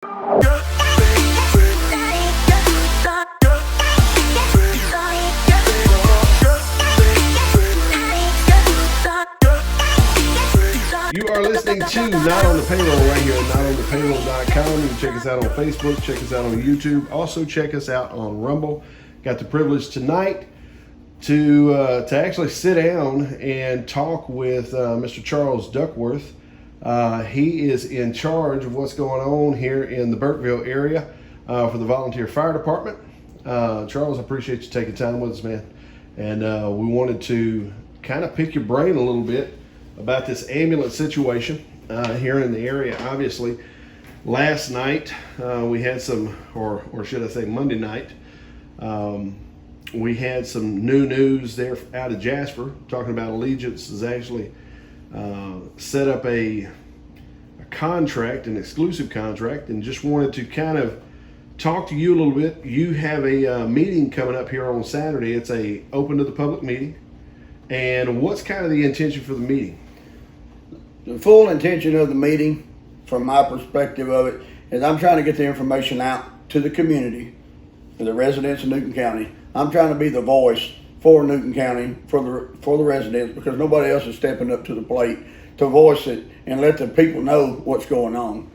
You are listening to Not on the Payroll right here at notonthepayroll.com. You can check us out on Facebook, check us out on YouTube, also check us out on Rumble. Got the privilege tonight to actually sit down and talk with Mr. Charles Duckworth. He is in charge of what's going on here in the Burkeville area for the volunteer fire department. Charles, I appreciate you taking time with us, man. And we wanted to kind of pick your brain a little bit about this ambulance situation here in the area. Obviously, last night we had some, or should I say Monday night, we had some new news there out of Jasper talking about Allegiance has actually set up a contract, an exclusive contract, and just wanted to kind of talk to you a little bit. You have a meeting coming up here on Saturday. It's a open to the public meeting. And what's kind of the intention for the meeting? The full intention of the meeting, from my perspective of it, is I'm trying to get the information out to the community, to the residents of Newton County. I'm trying to be the voice for Newton County, for the residents, because nobody else is stepping up to the plate to voice it and let the people know what's going on.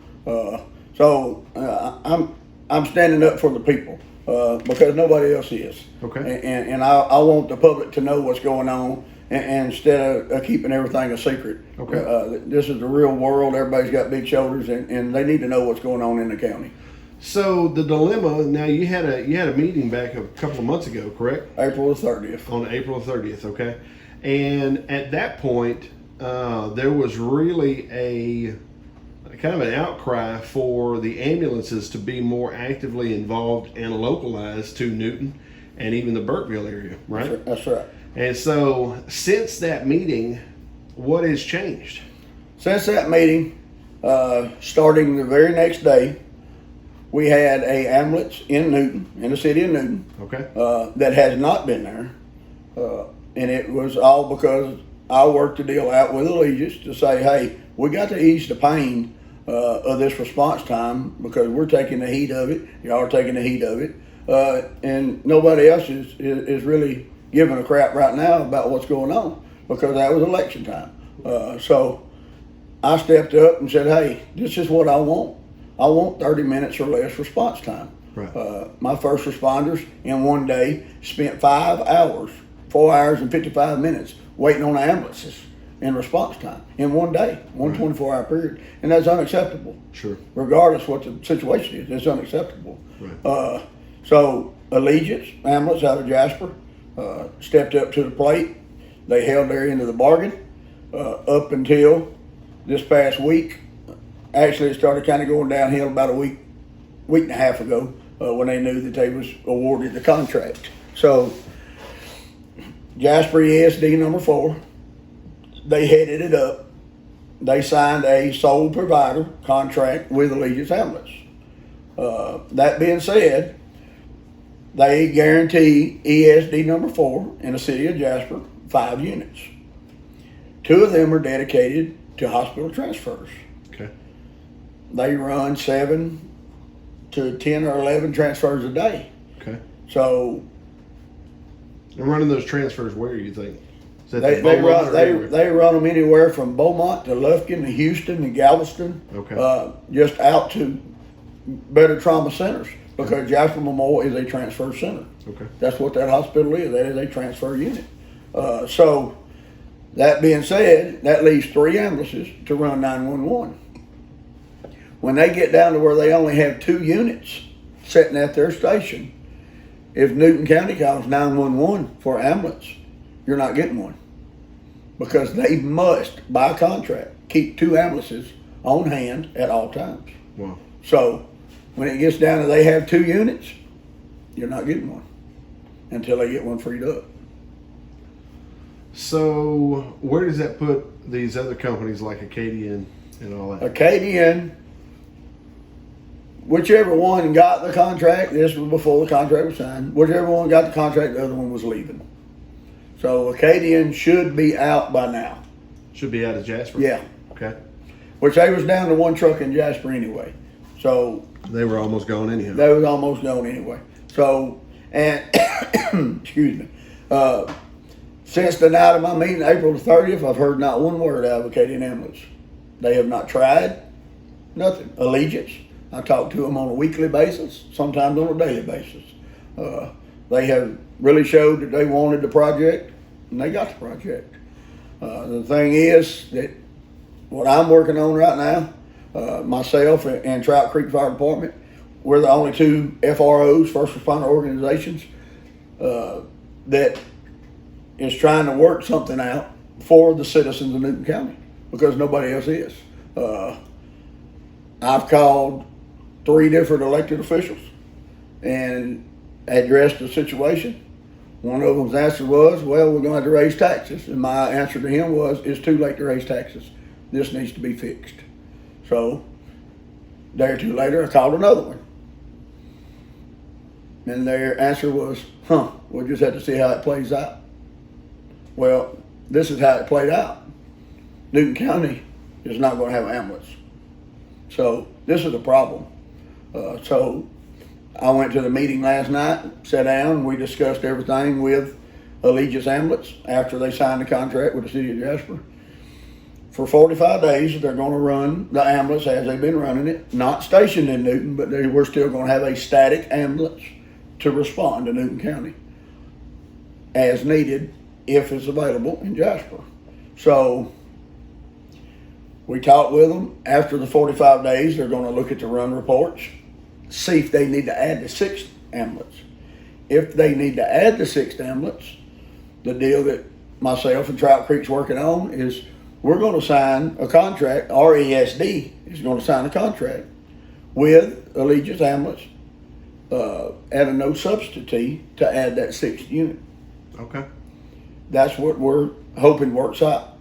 I'm standing up for the people because nobody else is. Okay. And I want the public to know what's going on, and instead of keeping everything a secret. Okay. This is the real world. Everybody's got big shoulders, and they need to know what's going on in the county. So the dilemma, now you had a meeting back a couple of months ago, correct? April the 30th. On April 30th, okay. And at that point, there was really a kind of an outcry for the ambulances to be more actively involved and localized to Newton and even the Burkeville area, right? That's right. And so since that meeting, what has changed? Since that meeting, starting the very next day, we had a ambulance in Newton, in the city of Newton, Okay. that has not been there. And it was all because I worked the deal out with Allegiance to say, hey, we got to ease the pain of this response time because we're taking the heat of it. Y'all are taking the heat of it. And nobody else is really giving a crap right now about what's going on because that was election time. So I stepped up and said, hey, this is what I want. I want 30 minutes or less response time. Right. My first responders in one day spent 4 hours and 55 minutes waiting on ambulances in response time in one day, one Right. 24-hour period. And that's unacceptable. Sure. Regardless what the situation is, it's unacceptable. Right. So Allegiance, ambulance out of Jasper, stepped up to the plate. They held their end of the bargain up until this past week. Actually, it started kind of going downhill about a week and a half ago when they knew that they was awarded the contract. So Jasper ESD number 4, they headed it up. They signed a sole provider contract with Allegiance Ambulance. That being said, they guarantee ESD number 4 in the city of Jasper 5 units. 2 of them are dedicated to hospital transfers. Okay. They run 7 to 10 or 11 transfers a day. Okay. So And running those transfers where, you think? Is that they the Beaumont or run everywhere? they run them anywhere from Beaumont to Lufkin to Houston to Galveston. Okay. Just out to better trauma centers because Jasper Memorial is a transfer center. Okay. That's what that hospital is. That is a transfer unit. So that being said, that leaves 3 ambulances to run 911. When they get down to where they only have 2 units sitting at their station, if Newton County calls 911 for an ambulance, you're not getting one because they must, by contract, keep 2 ambulances on hand at all times. Wow. So when it gets down to they have 2 units, you're not getting one until they get one freed up. So where does that put these other companies like Acadian and all that? Acadian, whichever one got the contract, this was before the contract was signed, whichever one got the contract, the other one was leaving. So Acadian should be out by now. Should be out of Jasper? Yeah. Okay. Which they was down to 1 truck in Jasper anyway. So They were almost gone anyhow. They was almost gone anyway. So, and excuse me, since the night of my meeting, April the 30th, I've heard not one word advocating ambulance. They have not tried, nothing. Allegiance, I talk to them on a weekly basis, sometimes on a daily basis. They have really showed that they wanted the project, and they got the project. The thing is that what I'm working on right now, myself and Trout Creek Fire Department, we're the only two FROs, first responder organizations, that is trying to work something out for the citizens of Newton County, because nobody else is. I've called 3 different elected officials and addressed the situation. One of them's answer was, well, we're going to have to raise taxes. And my answer to him was, it's too late to raise taxes. This needs to be fixed. So, a day or two later, I called another one. And their answer was, we'll just have to see how it plays out. Well, this is how it played out. Newton County is not going to have an ambulance. So, this is a problem. So, I went to the meeting last night, sat down, and we discussed everything with Allegiance Ambulance after they signed the contract with the city of Jasper. For 45 days, they're going to run the ambulance as they've been running it, not stationed in Newton, but we're still going to have a static ambulance to respond to Newton County as needed if it's available in Jasper. So we talked with them. After the 45 days, they're going to look at the run reports, see if they need to add the 6th ambulance. If they need to add the 6th ambulance, the deal that myself and Trout Creek's working on is we're going to sign a contract. RESD is going to sign a contract with Allegiance Ambulance at a no substitute to add that 6th unit. Okay. That's what we're hoping works out.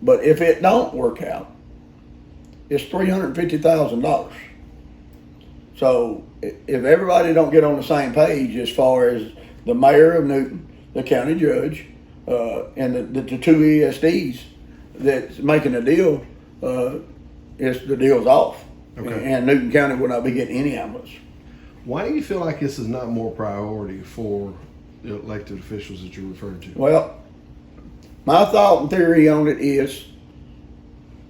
But if it don't work out, it's $350,000. So if everybody don't get on the same page as far as the mayor of Newton, the county judge, and the 2 ESDs that's making a deal, the deal's off. Okay. And Newton County will not be getting any ambulance. Why do you feel like this is not more priority for the elected officials that you're referring to? Well, my thought and theory on it is,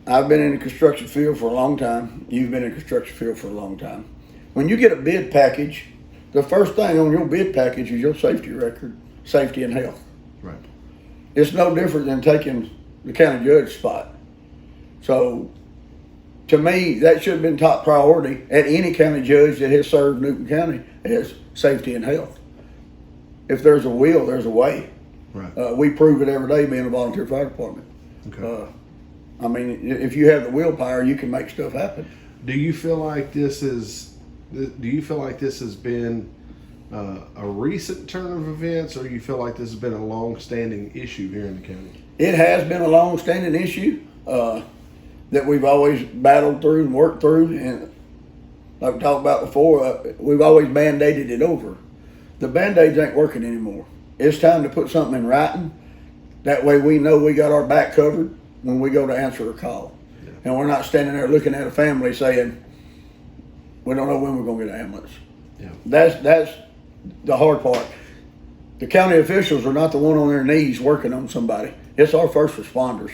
I've been in the construction field for a long time. You've been in the construction field for a long time. When you get a bid package, the first thing on your bid package is your safety record, safety and health. Right. It's no different than taking the county judge spot. So, to me, that should have been top priority at any county judge that has served Newton County is safety and health. If there's a will, there's a way. Right. We prove it every day being a volunteer fire department. Okay. I mean, if you have the willpower, you can make stuff happen. Do you feel like this has been a recent turn of events, or do you feel like this has been a long-standing issue here in the county? It has been a long-standing issue that we've always battled through and worked through, and like we talked about before, we've always band-aided it over. The band-aids ain't working anymore. It's time to put something in writing. That way we know we got our back covered when we go to answer a call. Yeah. And we're not standing there looking at a family saying, we don't know when we're going to get an ambulance. Yeah. That's the hard part. The county officials are not the one on their knees working on somebody. It's our first responders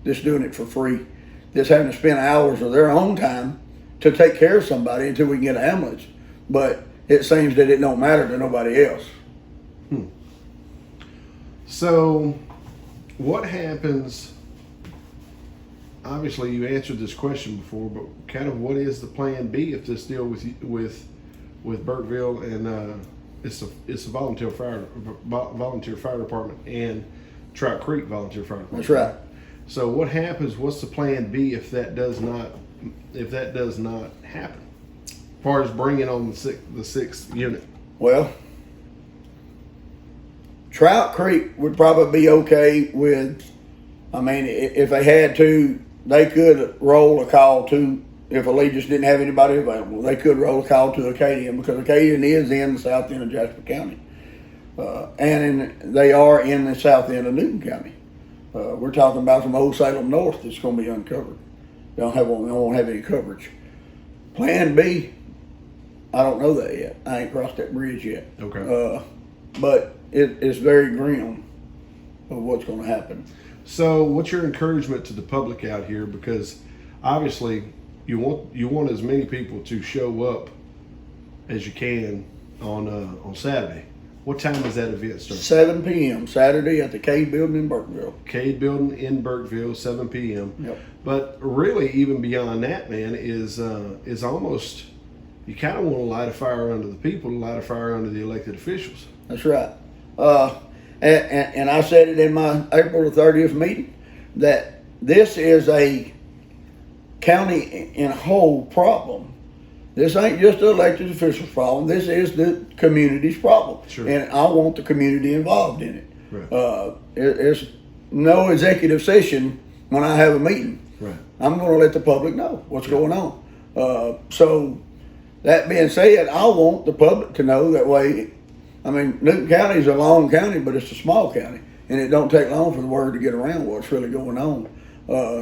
that's doing it for free, that's having to spend hours of their own time to take care of somebody until we can get an ambulance. But it seems that it don't matter to nobody else. So what happens, obviously you answered this question before, but kind of what is the plan B if this deal with Burkeville and it's a volunteer fire department and Trout Creek volunteer fire department? That's right. So what happens, what's the plan B if that does not happen as far as bringing on the 6th unit? Well, Trout Creek would probably be okay with, I mean, if they had to, they could roll a call to, if Allegiance didn't have anybody available, they could roll a call to Acadian, because Acadian is in the south end of Jasper County. They are in the south end of Newton County. We're talking about from Old Salem North that's going to be uncovered. They won't have any coverage. Plan B, I don't know that yet. I ain't crossed that bridge yet. Okay. But it's very grim of what's going to happen. So, what's your encouragement to the public out here? Because obviously, you want as many people to show up as you can on Saturday. What time is that event start? 7 p.m. Saturday at the Cade Building in Burkeville. Cade Building in Burkeville, 7 p.m. Yep. But really, even beyond that, man, is almost, you kind of want to light a fire under the people, light a fire under the elected officials. That's right. And I said it in my April the 30th meeting that this is a county in whole problem. This ain't just the elected officials' problem. This is the community's problem. Sure. And I want the community involved in it. Right. It's no executive session when I have a meeting. Right. I'm going to let the public know what's going on. So that being said, I want the public to know that way. I mean, Newton County is a long county, but it's a small county, and it don't take long for the word to get around what's really going on.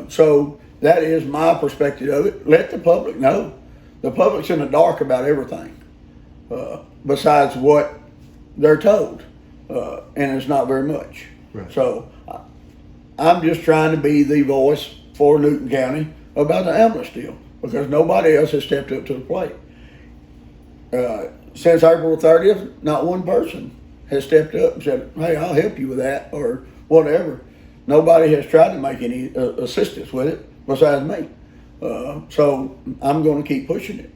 So that is my perspective of it. Let the public know. The public's in the dark about everything, besides what they're told, and it's not very much. Right. So I'm just trying to be the voice for Newton County about the ambulance deal, because nobody else has stepped up to the plate. Since April 30th, not one person has stepped up and said, hey, I'll help you with that, or whatever. Nobody has tried to make any assistance with it besides me. So I'm going to keep pushing it.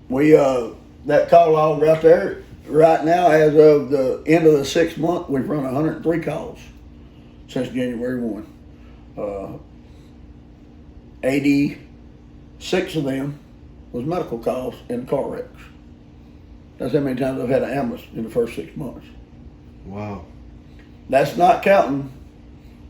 We that call log right there, right now, as of the end of the 6th month, we've run 103 calls since January 1. 86 of them was medical calls and car wrecks. That's how many times I've had an ambulance in the first 6 months. Wow. That's not counting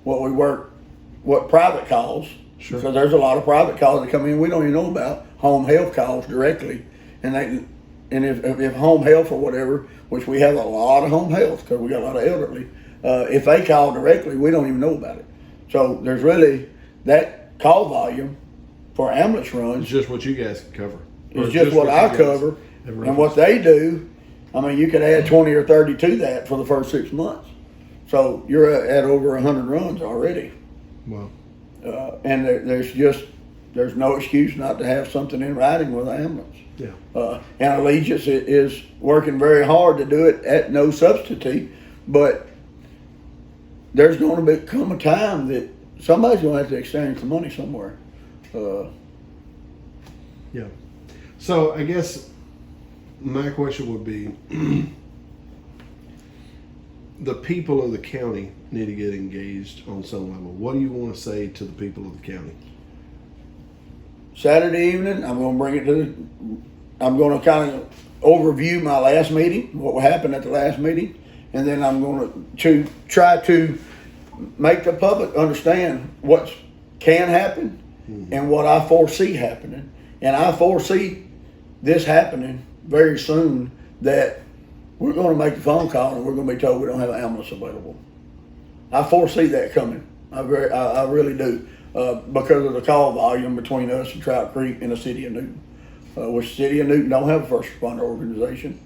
what private calls. Sure. Because there's a lot of private calls that come in we don't even know about, home health calls directly, and if home health or whatever, which we have a lot of home health because we got a lot of elderly, if they call directly, we don't even know about it. So there's really that call volume for ambulance runs. It's just what you guys can cover. It's just what I cover, and what they do. I mean, you could add 20 or 30 to that for the first 6 months, so you're at over 100 runs already. Wow. And there's no excuse not to have something in writing with an ambulance. Yeah. And Allegiance is working very hard to do it at no substitute, but there's going to come a time that somebody's going to have to exchange the money somewhere. Yeah. So I guess my question would be, the people of the county need to get engaged on some level. What do you want to say to the people of the county? Saturday evening, I'm going to kind of overview my last meeting, what happened at the last meeting, and then I'm going to try to make the public understand what can happen and what I foresee happening. And I foresee this happening very soon, that we're going to make the phone call and we're going to be told we don't have an ambulance available. I foresee that coming. I really do, because of the call volume between us and Trout Creek and the city of Newton, which the city of Newton don't have a first responder organization.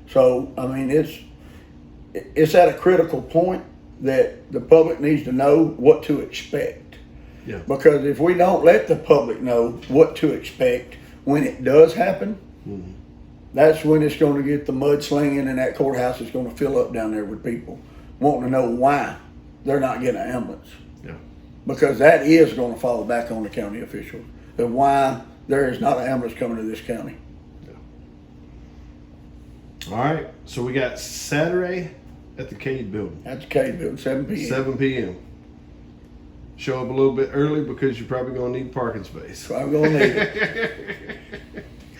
So I mean, it's at a critical point that the public needs to know what to expect. Yeah. Because if we don't let the public know what to expect when it does happen, that's when it's going to get the mudslinging, and that courthouse is going to fill up down there with people wanting to know why they're not getting an ambulance. Yeah. Because that is going to fall back on the county officials, and why there is not an ambulance coming to this county. Yeah. All right. So we got Saturday at the Cade Building. At the Cade Building, 7 p.m. 7 p.m. Show up a little bit early because you're probably going to need parking space. So I'm going to need it.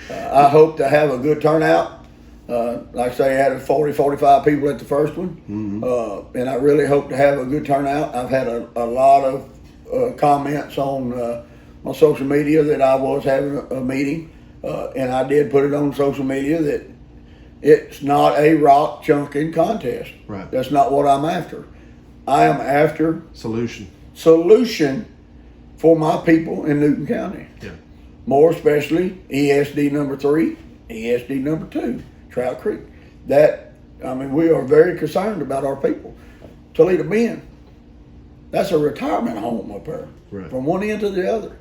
I hope to have a good turnout. Like I say, I had 40, 45 people at the first one. And I really hope to have a good turnout. I've had a lot of comments on my social media that I was having a meeting. And I did put it on social media that it's not a rock chunking contest. Right. That's not what I'm after. I am after Solution for my people in Newton County. Yeah. more especially ESD number 3, ESD number 2, Trout Creek. That, I mean, we are very concerned about our people. Toledo Bend, that's a retirement home up there, Right. from one end to the other.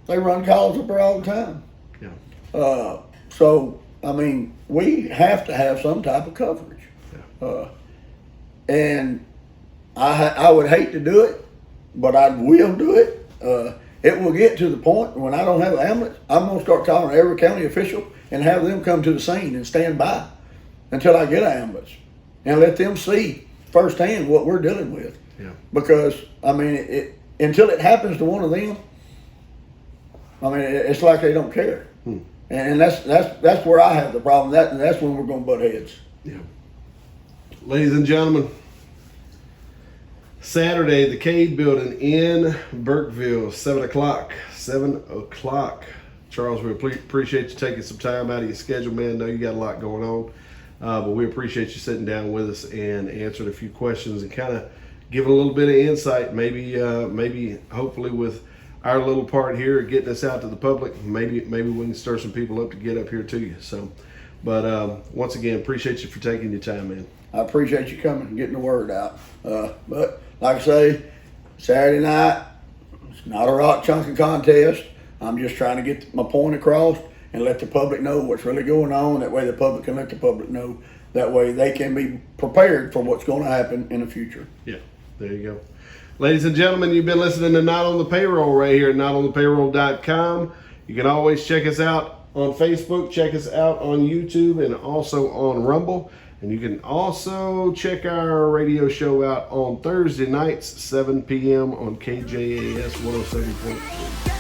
They run calls up there all the time. Yeah. So, I mean, we have to have some type of coverage. Yeah. And I would hate to do it, but I will do it. It will get to the point when I don't have an ambulance, I'm going to start calling every county official and have them come to the scene and stand by until I get an ambulance and let them see firsthand what we're dealing with. Yeah. Because, I mean, until it happens to one of them, I mean, it's like they don't care. And that's where I have the problem. That's when we're going to butt heads. Yeah. Ladies and gentlemen, Saturday, the Cade Building in Burkeville, 7 o'clock. 7 o'clock. Charles, we appreciate you taking some time out of your schedule, man. I know you got a lot going on, but we appreciate you sitting down with us and answering a few questions and kind of giving a little bit of insight. Maybe, hopefully, with our little part here, getting us out to the public, maybe we can stir some people up to get up here to you. So, but once again, appreciate you for taking your time, man. I appreciate you coming and getting the word out. But like I say, Saturday night, it's not a rock chunking contest. I'm just trying to get my point across and let the public know what's really going on. That way the public can let the public know. That way they can be prepared for what's going to happen in the future. Yeah, there you go. Ladies and gentlemen, you've been listening to Not on the Payroll right here at notonthepayroll.com. You can always check us out on Facebook, check us out on YouTube, and also on Rumble. And you can also check our radio show out on Thursday nights, 7 p.m. on KJAS 107.3.